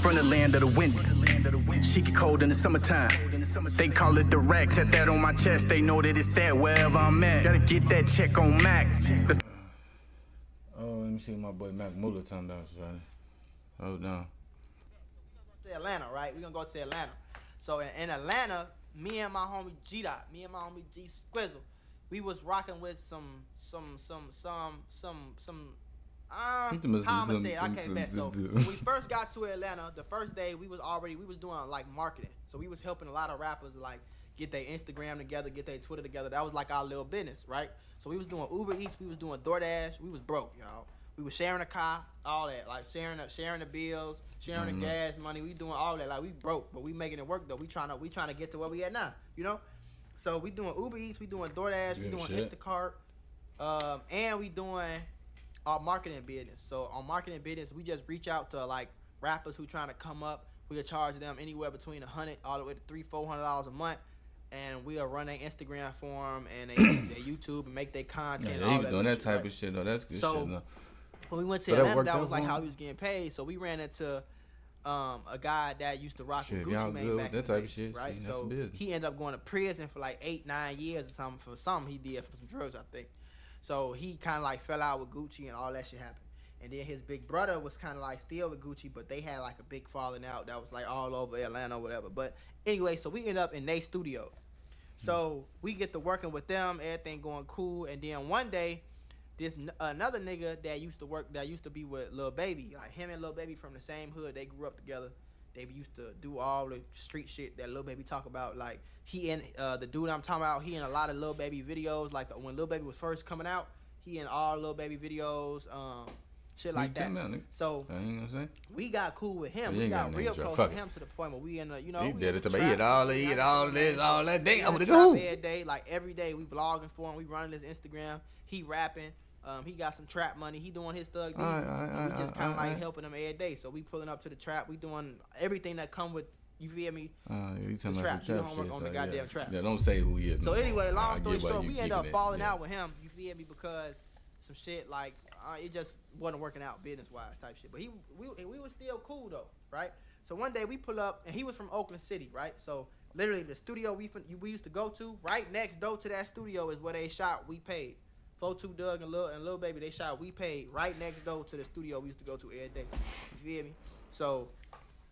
from the land of the windy. She get cold in the summertime. They call it direct. Tat that on my chest. They know that it's that wherever I'm at. Gotta get that check on Mac. Oh, let me see what my boy Mac Mula talking about, son. Hold on. To Atlanta, right? We're gonna go to Atlanta. So in Atlanta, me and my homie G Dot, me and my homie G Squizzle, we was rocking with some how I'ma say it, I can't bet. So when we first got to Atlanta, the first day we was doing like marketing. So we was helping a lot of rappers like get their Instagram together, get their Twitter together. That was like our little business, right? So we was doing Uber Eats, we was doing DoorDash, we was broke, y'all. We was sharing a car, all that, like sharing the bills, sharing the gas money. We doing all that, like we broke, but we making it work though. We trying to get to where we at now, you know. So we doing Uber Eats, we doing DoorDash, we doing Instacart, and we doing our marketing business. So on marketing business, we just reach out to like rappers who trying to come up. We'll charge them anywhere between $100 all the way to $300-400 a month, and we'll run their Instagram for them and their YouTube and make their content. Yeah, he was doing that type of shit though. That's good shit though. When we went to Atlanta, that was like how he was getting paid. So we ran into a guy that used to rock with Gucci Mane back in the day, right? So he ended up going to prison for like 8-9 years or something for something he did for some drugs, I think. So he kind of like fell out with Gucci and all that shit happened. And then his big brother was kind of like still with Gucci, but they had like a big falling out that was like all over Atlanta or whatever. But anyway, so we ended up in their studio. So we get to working with them, everything going cool. And then one day, this another nigga that used to be with Lil Baby, like him and Lil Baby from the same hood, they grew up together. They used to do all the street shit that Lil Baby talk about. Like he and the dude I'm talking about, he in a lot of Lil Baby videos. Like when Lil Baby was first coming out, he in all Lil Baby videos, shit like that. So we got cool with him. We got real close with him to the point where we in the, you know, he did it to me. He had all this, all that. Day I would go every day. Like every day we vlogging for him. We running his Instagram. He rapping. He got some trap money. He doing his thug. We just kind of like helping him every day. So we pulling up to the trap. We doing everything that come with, you feel me? You talking about some trap shit. On the goddamn trap. Yeah, don't say who he is. So anyway, long story short, we end up falling out with him. You feel me? Because some shit like it just wasn't working out business wise type shit. But we was still cool though, right? So one day we pull up and he was from Oakland City, right? So literally the studio we used to go to, right next door to that studio is where they shot We Paid. 4-2 Doug and Lil Baby, they shot We Paid right next door to the studio we used to go to every day. You feel me? So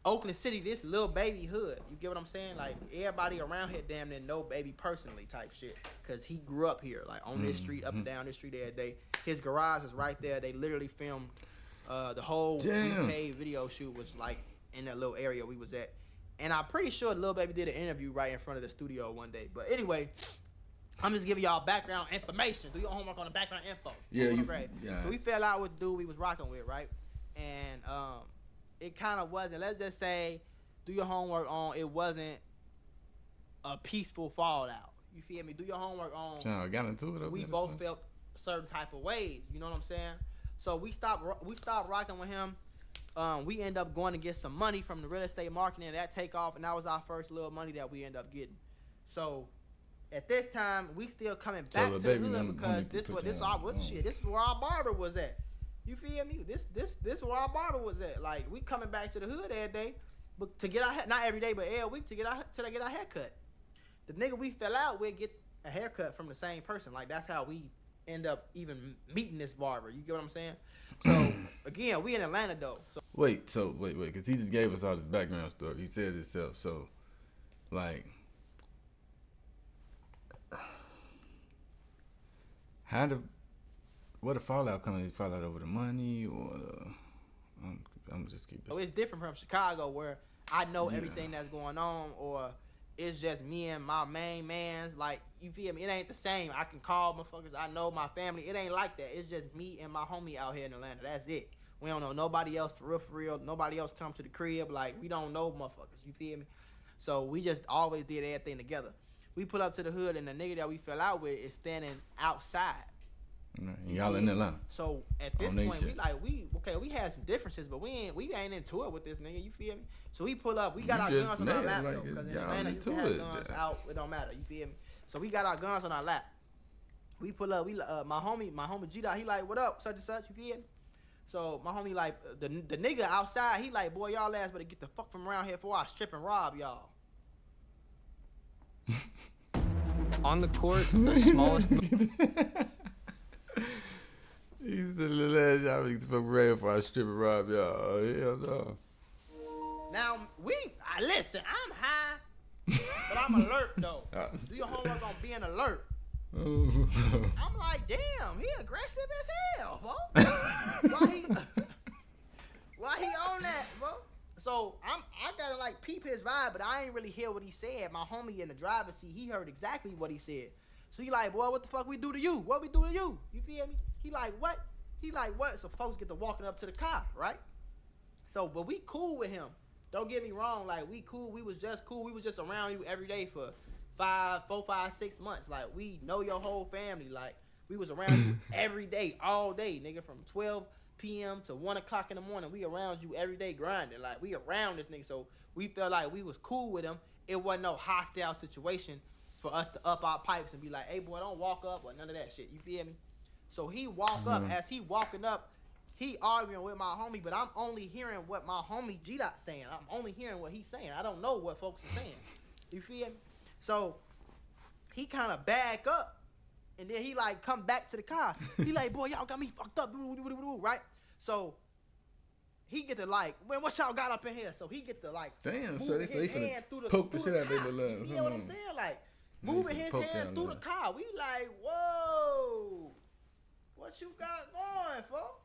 Oakland City, this Lil Baby hood. You get what I'm saying? Like everybody around here damn near know Baby personally type shit. Cause he grew up here, like on this street, up and down this street every day. His garage is right there. They literally filmed the whole We Paid video shoot was like in that little area we was at. And I'm pretty sure Lil Baby did an interview right in front of the studio one day. But anyway, I'm just giving y'all background information. Do your homework on the background info. Yeah. So we fell out with the dude we was rocking with, right? And it kind of wasn't. Let's just say, do your homework on. It wasn't a peaceful fallout. You feel me? Do your homework on. Got into it. We both felt certain type of ways. You know what I'm saying? So we stopped rocking with him. We end up going to get some money from the real estate marketing, and that take off, and that was our first little money that we end up getting. So at this time, we still coming back to the hood because this is where our barber was at. You feel me? This where our barber was at. Like we coming back to the hood every day, but to get our not every day, but every week to get our haircut. The nigga we fell out with get a haircut from the same person. Like that's how we end up even meeting this barber. You get what I'm saying? So again, we in Atlanta though. So wait, because he just gave us all this background stuff. He said it himself. So like, where the fallout coming? Fallout over the money, or I'm just keep. Oh, it's different from Chicago, where I know everything that's going on, or it's just me and my main mans. Like you feel me? It ain't the same. I can call motherfuckers. I know my family. It ain't like that. It's just me and my homie out here in Atlanta. That's it. We don't know nobody else for real. Nobody else come to the crib. Like we don't know motherfuckers. You feel me? So we just always did everything together. We put up to the hood, and the nigga that we fell out with is standing outside. Y'all in Atlanta. So at this point, we had some differences, but we ain't into it with this nigga. You feel me? So we pull up. We got our guns on our lap though, because in Atlanta you can have guns out. It don't matter. You feel me? So we got our guns on our lap. We pull up. My homie G Dot. He like, what up? Such and such. You feel me? So my homie like the nigga outside. He like, boy, y'all ass better get the fuck from around here before I strip and rob y'all. On the court, the smallest. He's the little ass y'all get the fuck around before I strip and rob y'all. Hell no. Now listen. I'm high, but I'm alert though. Do your homework on being alert. I'm like, damn, he aggressive as hell, bro. Why he on that, bro? So I gotta like peep his vibe, but I ain't really hear what he said. My homie in the driver's seat, he heard exactly what he said. So he like, boy, what the fuck we do to you? What we do to you? You feel me? He like, what? He like, what? So folks get to walking up to the car, right? So, but we cool with him. Don't get me wrong, like we cool. We was just cool. We was just around you every day for 4, 5, 6 months. Like we know your whole family. Like we was around you every day, all day, nigga, from 12 p.m. to 1 o'clock in the morning. We around you every day grinding. Like we around this nigga. So we felt like we was cool with him. It wasn't no hostile situation for us to up our pipes and be like, hey boy, don't walk up or none of that shit. You feel me? So he walk up. As he walking up, he arguing with my homie, but I'm only hearing what my homie G-Dot saying. I'm only hearing what he's saying. I don't know what folks are saying. You feel me? So he kind of back up, and then he like come back to the car. He like, boy, y'all got me fucked up, right? So he get to like, man, what y'all got up in here? So he get to like, damn. So they finna poke the shit out of their little. You know what I'm saying? Like moving his hand through the car. We like, whoa, what you got going, folks?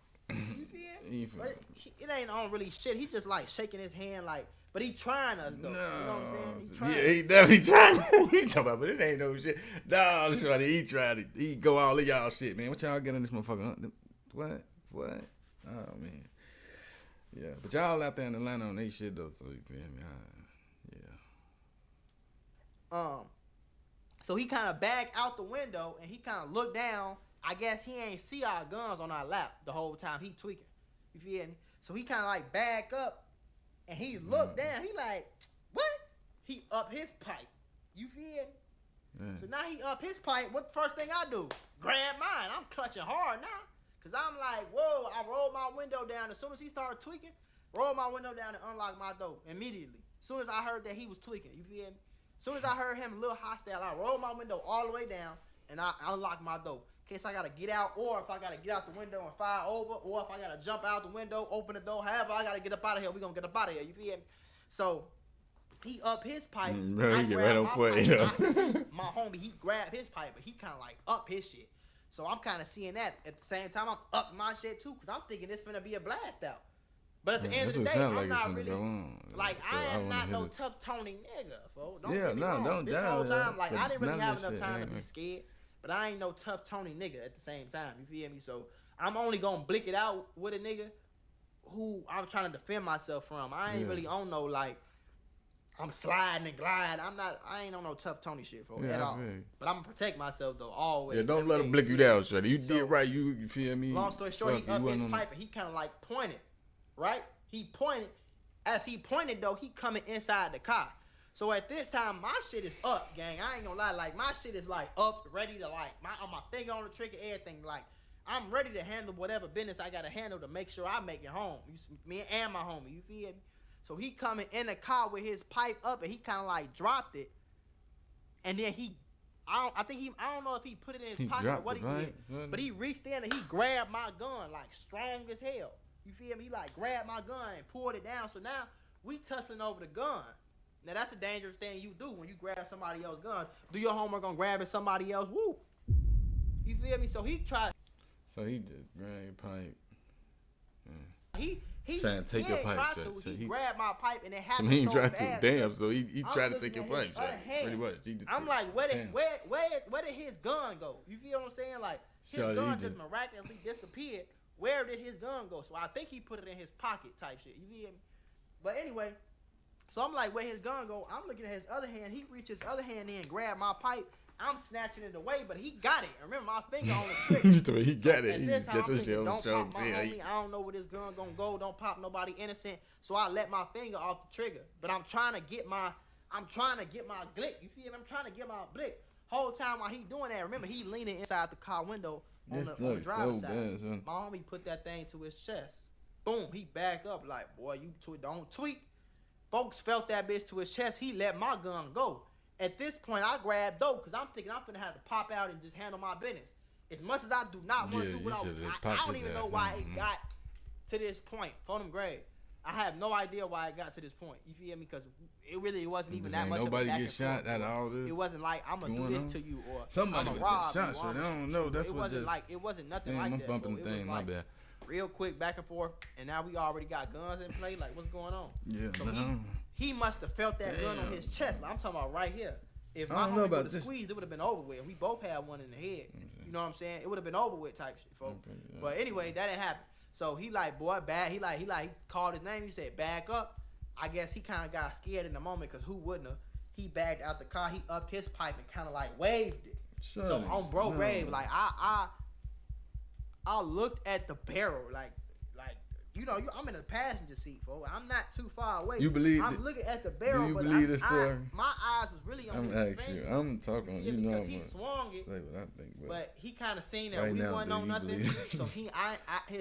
You feel? But it ain't on really shit. He just like shaking his hand like, but he trying us though. No. You know what I'm saying? He trying. Yeah, he definitely trying. He talking about, but it ain't no shit. No, shorty, he tried to. He go all of y'all shit, man. What y'all getting this motherfucker? What? Oh man. Yeah, but y'all out there in Atlanta on they shit though, so you feel me? Yeah. So he kind of backed out the window and he kind of looked down. I guess he ain't see our guns on our lap the whole time. He tweaking. You feel me? So he kind of like back up and he looked down. He like, what? He up his pipe. You feel me? So now he up his pipe. What the first thing I do? Grab mine. I'm clutching hard now. Because I'm like, whoa. I rolled my window down. As soon as he started tweaking, rolled my window down and unlocked my door immediately. As soon as I heard that he was tweaking. You feel me? As soon as I heard him a little hostile, I rolled my window all the way down and I unlocked my door. In case I gotta get out, or if I gotta get out the window and fire over, or if I gotta jump out the window, open the door, however I gotta get up out of here, we gonna get up out of here. You feel me? So he up his pipe. Bro, he get right on point. I see my homie, he grabbed his pipe, but he kind of like up his shit. So I'm kind of seeing that at the same time. I'm up my shit too, cause I'm thinking it's finna be a blast out. But at the end of the day, I'm not really like I am not no tough Tony nigga, folks. Don't get me wrong. This whole time, like I didn't really have enough time to be scared. But I ain't no tough Tony nigga at the same time. You feel me? So I'm only gonna blick it out with a nigga who I'm trying to defend myself from. I ain't really on no like I'm sliding and gliding. I ain't on no tough Tony shit for at all. But I'm gonna protect myself though always. Yeah, don't let him blick you down, shorty. You did right. You feel me? Long story short, he up his pipe and he kind of like pointed, right? He pointed. As he pointed though, he coming inside the car. So at this time, my shit is up, gang. I ain't gonna lie. Like, my shit is, like, up, ready to, like, on my finger on the trigger, everything. Like, I'm ready to handle whatever business I gotta handle to make sure I make it home. Me and my homie, you feel me? So he coming in the car with his pipe up, and he kind of, like, dropped it. And then I don't know if he put it in his pocket or what he did. But he reached in and he grabbed my gun, like, strong as hell. You feel me? He, like, grabbed my gun and pulled it down. So now, we tussling over the gun. Now, that's a dangerous thing you do when you grab somebody else's gun. Do your homework on grabbing somebody else. Woo. You feel me? So he tried. So he did grab your pipe. Yeah. He trying to take your pipe. So he grabbed my pipe and it happened so he so tried fast. to. Damn, so he tried to take your pipe. Pretty much. I'm like, where did his gun go? You feel what I'm saying? Like, his gun just miraculously disappeared. Where did his gun go? So I think he put it in his pocket type shit. You feel me? But anyway. So I'm like, where his gun go? I'm looking at his other hand. He reached his other hand in and grabbed my pipe. I'm snatching it away, but he got it. Remember, my finger on the trigger. He got it. That's what shit was strong. I don't know where this gun gonna go. Don't pop nobody innocent. So I let my finger off the trigger. But I'm trying to get my glick. You feel me? I'm trying to get my blick. whole time while he doing that, remember he leaning inside the car window on the driver's side. Bad, my homie put that thing to his chest. Boom, he back up like, boy, you don't tweak. Folks felt that bitch to his chest. He let my gun go. At this point, I grabbed dope because I'm thinking I'm finna have to pop out and just handle my business. As much as I do not want to do what I don't even know why it got to this point. For them grave. I have no idea why it got to this point. You feel me? Because it wasn't even that much of a back and forth. Nobody get shot at all this. It wasn't like I'm gonna do this to you or somebody would get shot. So I don't know. That's what just. It wasn't nothing like that. Bumping the thing. My bad. Real quick back and forth, and now we already got guns in play. Like, what's going on? Yeah. So he must have felt that gun on his chest. Like, I'm talking about right here. If my homie would have squeezed, it would have been over with. We both had one in the head. You know what I'm saying? It would have been over with type shit, folks. Okay, yeah. But anyway, that didn't happen. So he like, boy, bad. He called his name. He said, back up. I guess he kind of got scared in the moment because who wouldn't have? He backed out the car. He upped his pipe and kind of like waved it. So on bro grave, like I looked at the barrel like. You know, I'm in the passenger seat, folks. I'm not too far away. You believe? I'm looking at the barrel. Do you believe the story? My eyes was really on his finger. I'm talking. You know, because he swung it. Say what I think, but he kind of seen that we wasn't on nothing. So his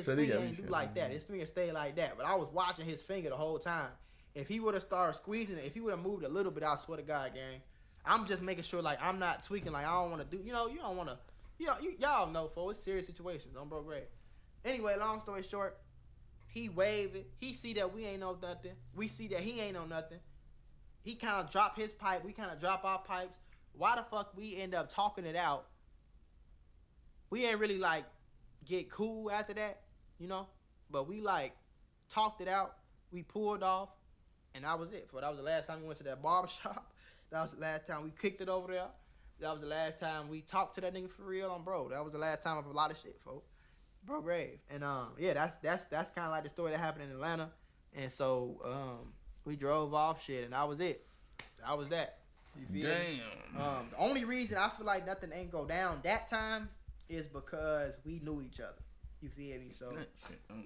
finger ain't do like that. His finger stayed like that. But I was watching his finger the whole time. If he would have started squeezing it, if he would have moved a little bit, I swear to God, gang. I'm just making sure like I'm not tweaking. Like I don't want to do. You know, you don't want to. Y'all know, folks. It's serious situations. On bro grave. Anyway, long story short. He waved it. He see that we ain't know nothing. We see that he ain't know nothing. He kind of dropped his pipe. We kind of drop our pipes. Why the fuck we end up talking it out? We ain't really like get cool after that, you know? But we like talked it out. We pulled off. And that was it. That was the last time we went to that barbershop. That was the last time we kicked it over there. That was the last time we talked to that nigga for real on bro. That was the last time of a lot of shit, folks. Bro grave. And yeah, that's kind of like the story that happened in Atlanta. And so we drove off shit, and that was it. That was that. You feel me? The only reason I feel like nothing ain't go down that time is because we knew each other. You feel me? So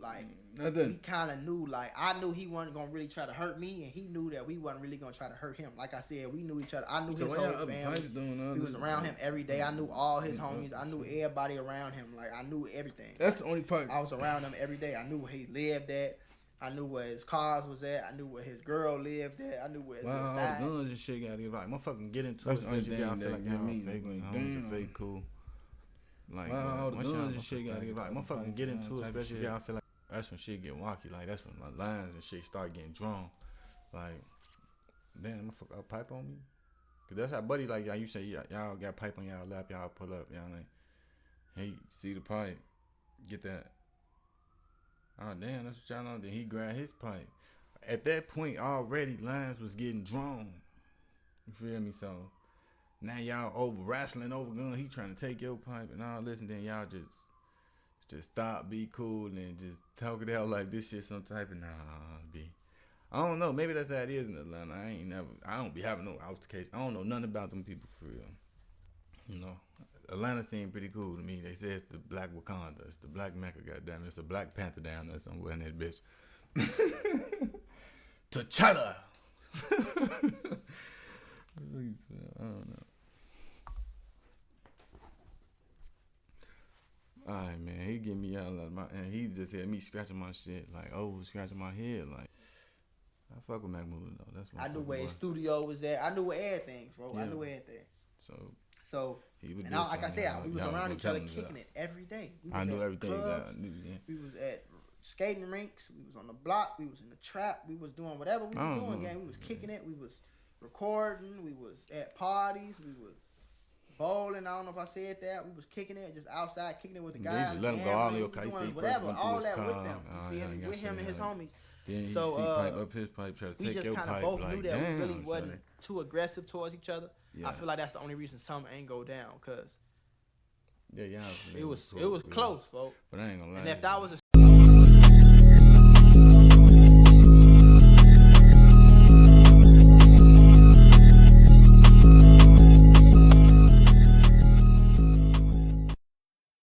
like we kind of knew. Like I knew he wasn't gonna really try to hurt me, and he knew that we wasn't really gonna try to hurt him. Like I said, we knew each other. I knew his whole family. We was around him every day. I knew all his homies. I knew everybody around him. Like I knew everything. That's the only part. I was around him every day. I knew where he lived at. I knew where his cars was at. I knew where his girl lived at. I knew where his all the guns and shit gotta get like motherfucking get into it. That's the only thing I feel like y'all fake, fake cool. Like all the guns and shit gotta get like motherfucking get into it, especially if y'all feel like that's when shit get wonky. Like that's when my lines and shit start getting drawn. Like damn, motherfucker, a pipe on me. Cause that's how buddy like y'all. You say y'all got pipe on y'all lap, y'all pull up, y'all like, hey, see the pipe, get that. Oh damn, that's what y'all know. Then he grabbed his pipe. At that point, already lines was getting drawn. You feel me? So now y'all over wrestling over gun. He trying to take your pipe and all this, and then y'all just stop, be cool, and just talk it out like this shit some type of I don't know. Maybe that's how it is in Atlanta. I don't be having no altercation. I don't know nothing about them people for real. You know, Atlanta seemed pretty cool to me. They say it's the Black Wakanda. It's the Black Mecca, goddamn. It's a Black Panther down there somewhere in that bitch. T'Challa. I don't know. Alright, man. He get me out of my, and he just had me scratching my shit, like, scratching my head, like. I fuck with Mac Mula though. That's what I knew where his studio was at. I knew where everything, bro. Yeah. I knew everything. So and like I said, we was around each other kicking it every day. I knew everything. We was at skating rinks. We was on the block. We was in the trap. We was doing whatever we was doing, gang. We was kicking it. We was recording. We was at parties. We was bowling. I don't know if I said that. We was kicking it, just outside kicking it with the guys. Just let him go all the way. Whatever, all that with them. With him and his homies. Then he see pipe up his pipe, try to take your pipe. We just kind of both knew that we really wasn't too aggressive towards each other. Yeah. I feel like that's the only reason something ain't go down, cause it was close, folks. But I ain't gonna lie. And if that was a